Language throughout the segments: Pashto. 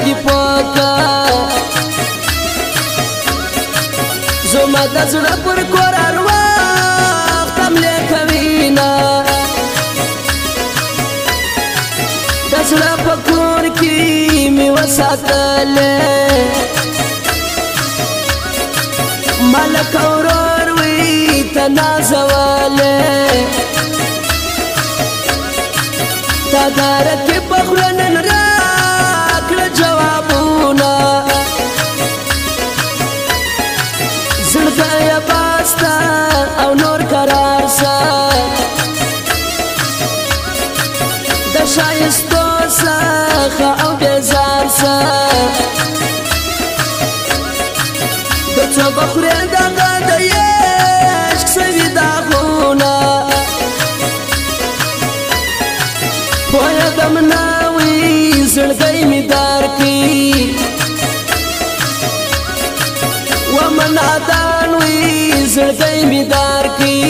دی پوکا زما د زړه پر قرآن وخت حملې کوينا د زړه په کور کې مې وساتلې ملک اورور وی تنازواله تا دارکی پخلنن راکل جوابونا زړګی باستا او نور قرار سا د شایستو څخه او بیزار سا د څو بخورې دغه د عشق سوي داغونه پوهېدم ناوی زړګی مې دار کړي ومه نادان وي زړګی مې دار کړي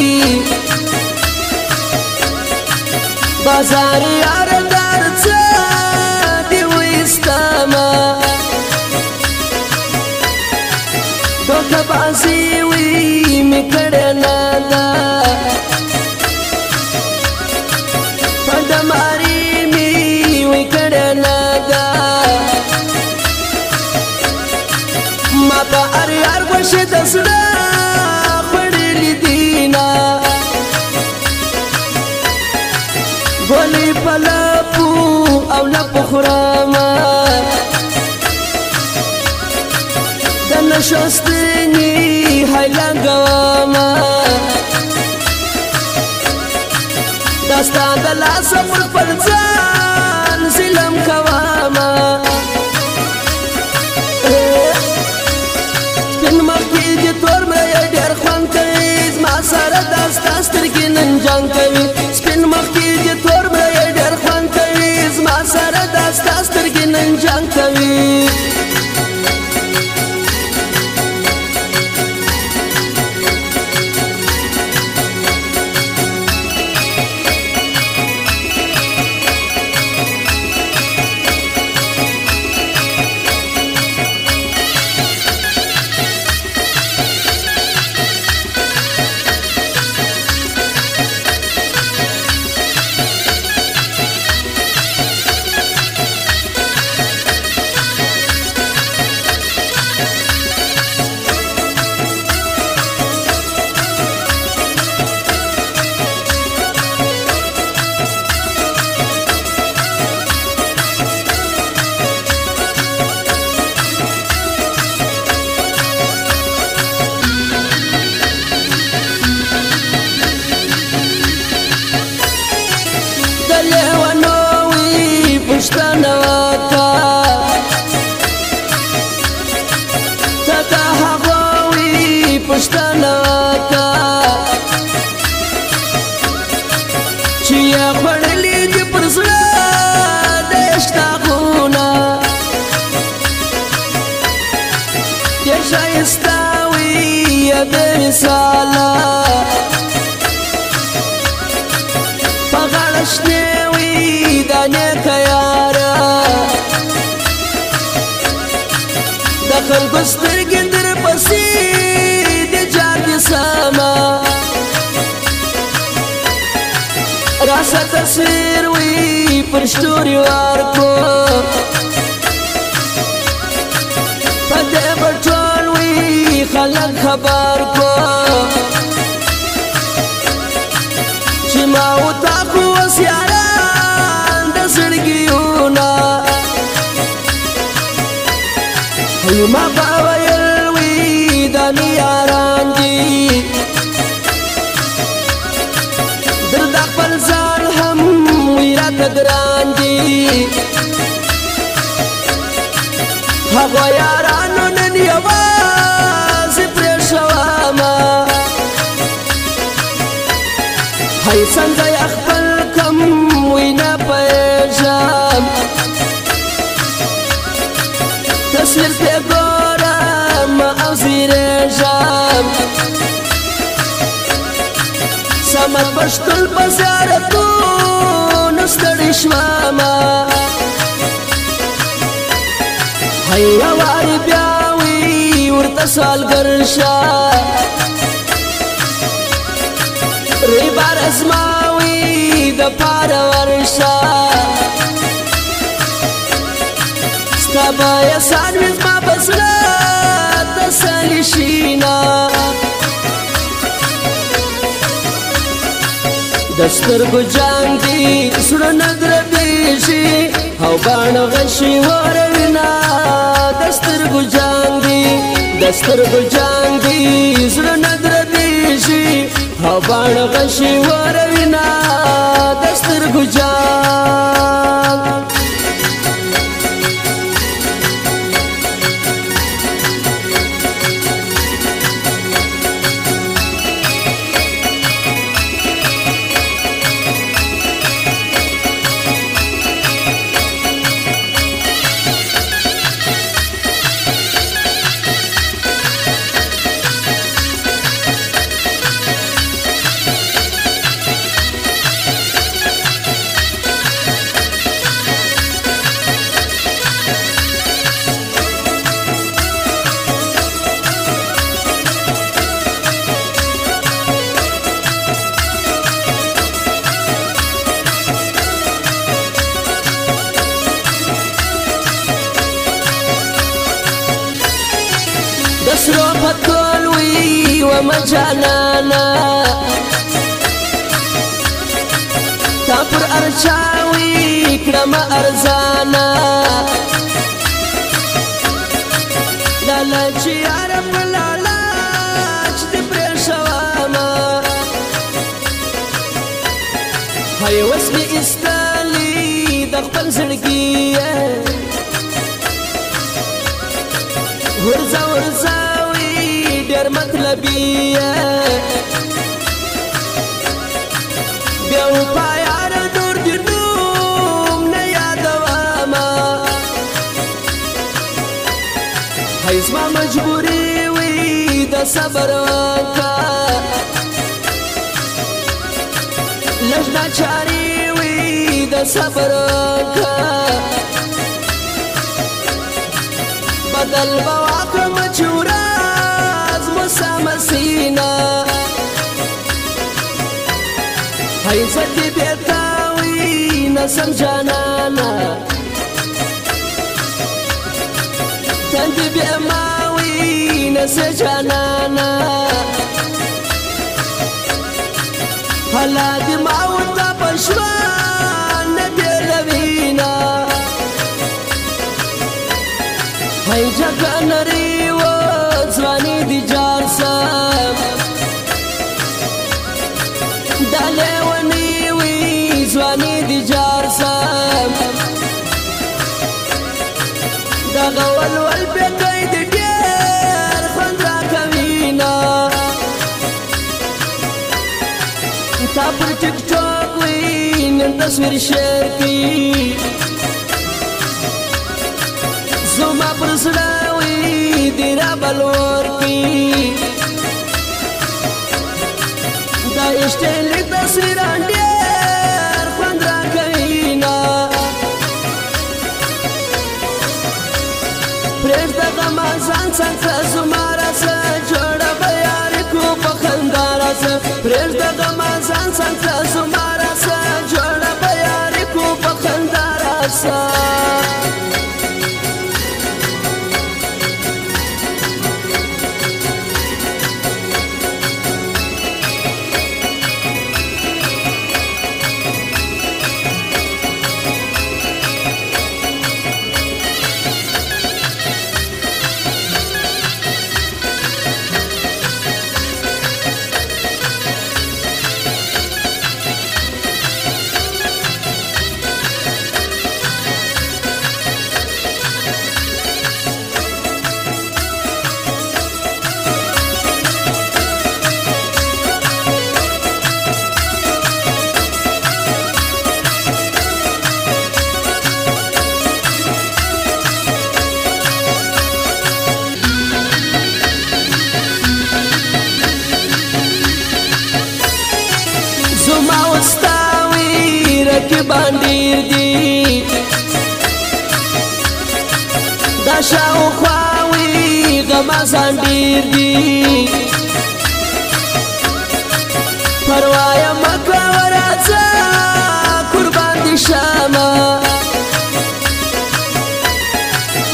بازار یار دار څه دې ویستمه دوکه بازي وي مې کړې نه ده پندماري مې وي کړې نه ده ما په هر یار غوښې د زړه خوړلي دینه ګولې په لپو او لپو خورمه د نشو ستنې هیلنګومه دا ستا د لاسه پر خپل ځان ظلم کومه سپین مخکې دې تور مړی ډېر خوند کوي زما سره دا ستا سترګې نن جنګ کوي سپین مخکې دې تور مړی ډېر خوند کوي زما سره دا ستا سترګې نن جنګ کوي پښتنه وکا ته د هغه وي پښتنه وکا چې یې خوړلي دي پر زړه د عشق داغونه یې ښایسته وي یې بې مثاله په غاړه شنې وي دانې که یاره د خلکو سترګې درپسې دې جادې سمه راسه تصویر وي پر شتوري ورکو په دې به ټول وي خلک خبر کو چې ما وتا خو اوس یاران د زړګیونه ما به ویل وي دا مې یاران دي در د خپل ځان هم وي راته ګران دي هغو یارانو نن یوازې پرېښومه هی څنګه یې خپل کم وي نه پوهېږم تصویر پرې ګورم او زیرېږم صمد پښتون په زیارتونو ستړی شومه هيا واري بياوي ورتصال قرشا ريبار اسماوي دبار ورشا ستابا يا سانويز ما بسلا تسالي شينا دستر گجان دی سر نظر بیشی او بان غشی ورنا دستر گجان دی سر نظر بیشی او بان غشی ورنا دستر گجان دسرو فتولوي ومجانانا تابر أرشاوي كرم أرزانا لالا چي عرب لالا چي برشواما هاي واسمي استالي دخبل زرقية ورزا ورزاوي دير مطلبية بيو بايار دور دنوم نيا دواما هايزما مجبوري وي دا صبر وكا لجنا چاري وي دا صبر وكا بدل بواقع مجوراز مسامسينا هاي زدي بيتاوي نسم جانانا تندي بيماوي نسي جانانا هلا دي ماوتا بشوان ندير هاي جاكا نري وزواني دي جارسام دالي ونيوي زواني دي جارسام دا غوال والبيكي دي دير خندرا كمينا تابر تيك توك وين تصوير شركي زما برسلاوي ديرا بالوركي دا اشتلي تصويران دير خندرا كينا پريش دا غمازان سنسا زمارا سا جوڑا بیاری کو بخندارا سا پريش دا غمازان سنسا زمارا سا جوڑا بیاری کو بخندارا سا دا شاوخواوي غمازان ډیر دي پروايه مکه ورځه قربان دي شمه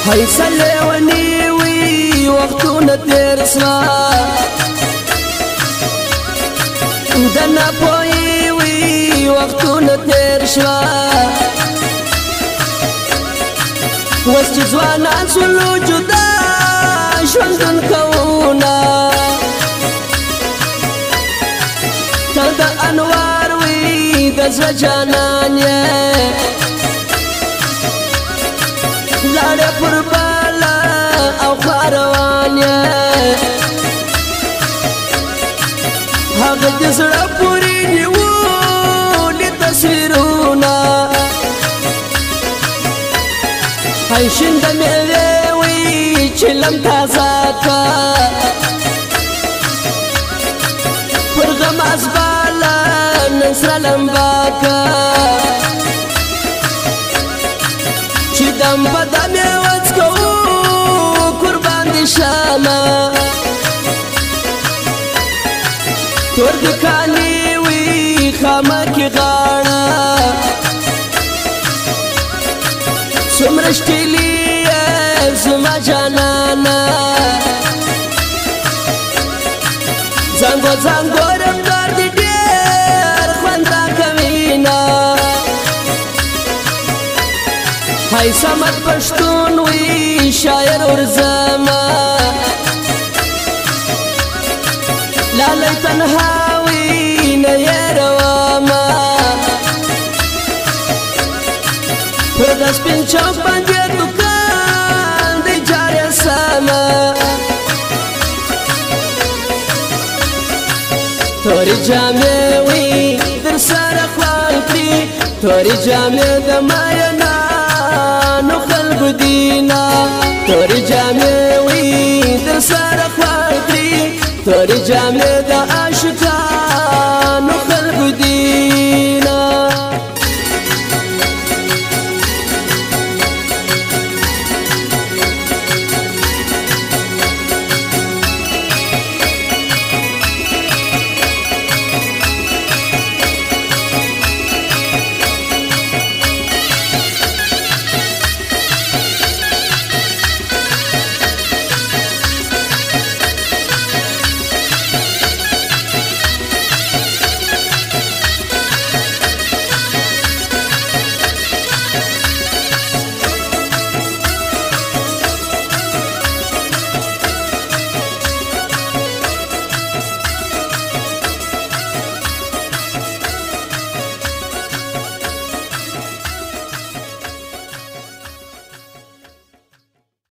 فیصله ونیوي وختونه تیر سوا د ناپوهي وي وختونه تیر شوا اوس چې ځوانان سولو جدا ژوندون کوونه ته د انوار وي د زړه جانان یې لاړې پر بالا او خوا روان یې هغه د زړه پورې نیولي تصویرونه شین د میوې وي چې لم تازه کا پر غماز بالا نن سره لمبا کا چې دم په دم یې وڅکو قربان دي شمه تور د کالي وي خامه کې غاړه څومره شتلي زما جانانا زنګو زنګو رمدار دي ډېر خوند راکوينه هاي سمت پښتون وي شاعر ورزما لالی تنها وي نه یې رواما پر د سپین چوک باندې دکان دی جارې سمه تورې جامې وي در سره خوان کړي تورې جامې د ماینانو خلکو دینه